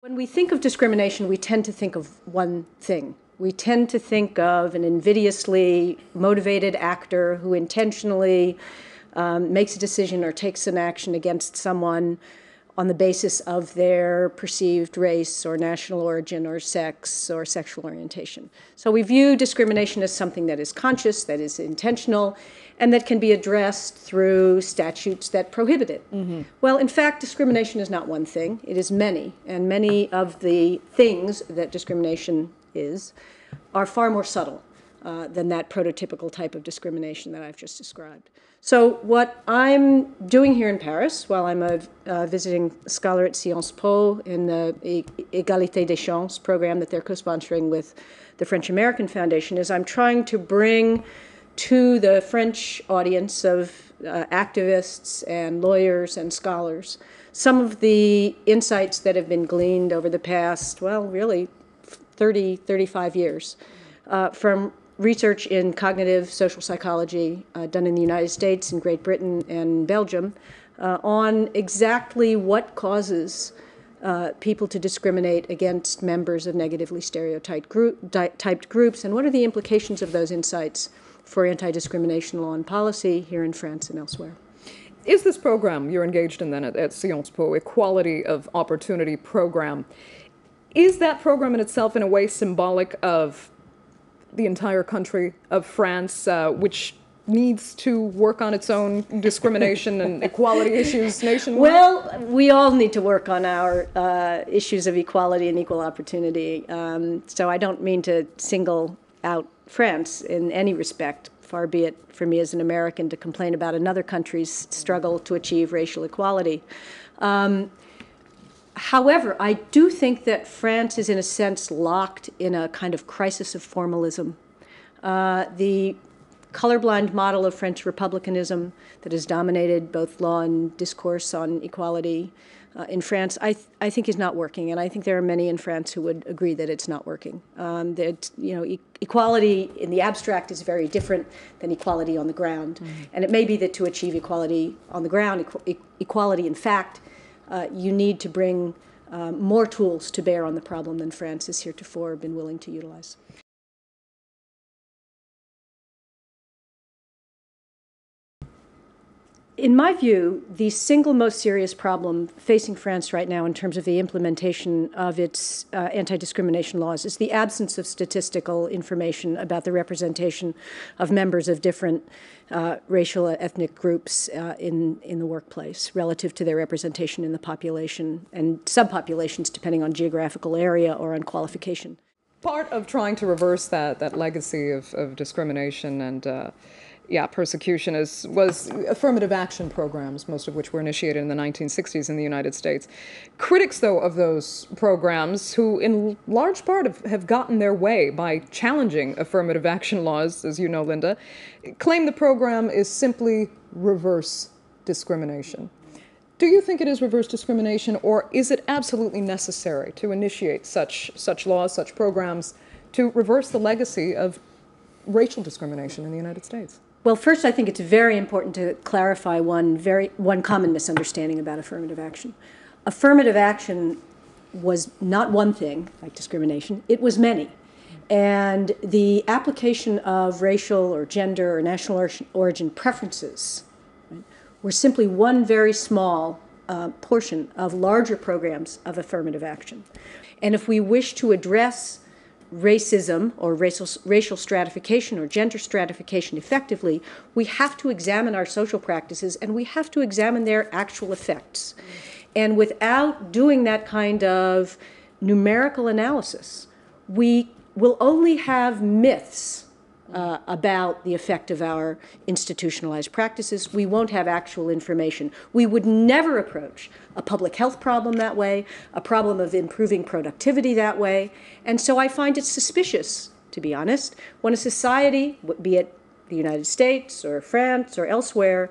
When we think of discrimination, we tend to think of one thing. We tend to think of an invidiously motivated actor who intentionally makes a decision or takes an action against someone on the basis of their perceived race or national origin or sex or sexual orientation. So we view discrimination as something that is conscious, that is intentional, and that can be addressed through statutes that prohibit it. Mm-hmm. Well, in fact, discrimination is not one thing. It is many, and many of the things that discrimination is are far more subtle than that prototypical type of discrimination that I've just described. So what I'm doing here in Paris, while I'm a visiting scholar at Sciences Po in the Égalité des Chances program that they're co-sponsoring with the French-American Foundation, is I'm trying to bring to the French audience of activists and lawyers and scholars some of the insights that have been gleaned over the past, well, really 30, 35 years from research in cognitive social psychology done in the United States, in Great Britain, and Belgium on exactly what causes people to discriminate against members of negatively stereotyped groups, and what are the implications of those insights for anti-discrimination law and policy here in France and elsewhere. Is this program you're engaged in then at Sciences Po, Equality of Opportunity Program, is that program in itself in a way symbolic of the entire country of France, which needs to work on its own discrimination and equality issues nationwide? Well, we all need to work on our issues of equality and equal opportunity. So I don't mean to single out France in any respect, far be it for me as an American to complain about another country's struggle to achieve racial equality. However, I do think that France is, in a sense, locked in a kind of crisis of formalism. The colorblind model of French republicanism that has dominated both law and discourse on equality in France, I think is not working, and I think there are many in France who would agree that it's not working. That equality in the abstract is very different than equality on the ground, and it may be that to achieve equality on the ground, equality in fact, you need to bring more tools to bear on the problem than France has heretofore been willing to utilize. In my view, the single most serious problem facing France right now in terms of the implementation of its anti-discrimination laws is the absence of statistical information about the representation of members of different racial and ethnic groups in the workplace relative to their representation in the population and subpopulations depending on geographical area or on qualification. Part of trying to reverse that legacy of discrimination and persecution was affirmative action programs, most of which were initiated in the 1960s in the United States. Critics, though, of those programs, who in large part have gotten their way by challenging affirmative action laws, as you know, Linda, claim the program is simply reverse discrimination. Do you think it is reverse discrimination, or is it absolutely necessary to initiate such laws, such programs, to reverse the legacy of racial discrimination in the United States? Well, first, I think it's very important to clarify one common misunderstanding about affirmative action. Affirmative action was not one thing, like discrimination. It was many. And the application of racial or gender or national origin preferences were simply one very small portion of larger programs of affirmative action. And if we wish to address racism or racial stratification or gender stratification effectively, we have to examine our social practices and we have to examine their actual effects. And without doing that kind of numerical analysis, we will only have myths about the effect of our institutionalized practices. We won't have actual information. We would never approach a public health problem that way, a problem of improving productivity that way. And so I find it suspicious, to be honest, when a society, be it the United States or France or elsewhere,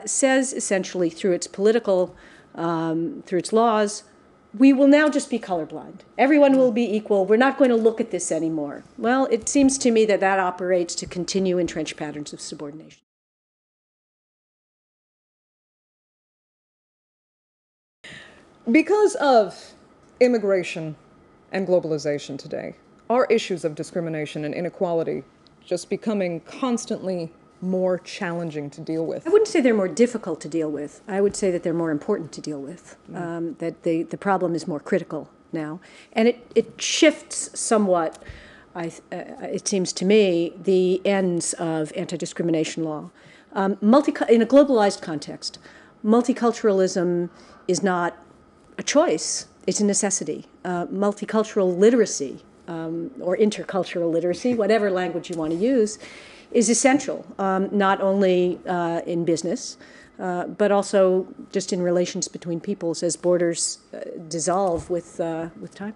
says essentially through its political, through its laws, we will now just be colorblind. Everyone will be equal. We're not going to look at this anymore. Well, it seems to me that that operates to continue entrenched patterns of subordination. Because of immigration and globalization today? Are issues of discrimination and inequality just becoming constantly more challenging to deal with? I wouldn't say they're more difficult to deal with. I would say that they're more important to deal with, that the problem is more critical now. And it shifts somewhat, it seems to me, the ends of anti-discrimination law. In a globalized context, multiculturalism is not a choice, it's a necessity. Multicultural literacy, or intercultural literacy, whatever language you want to use, is essential, not only in business, but also just in relations between peoples as borders dissolve with time.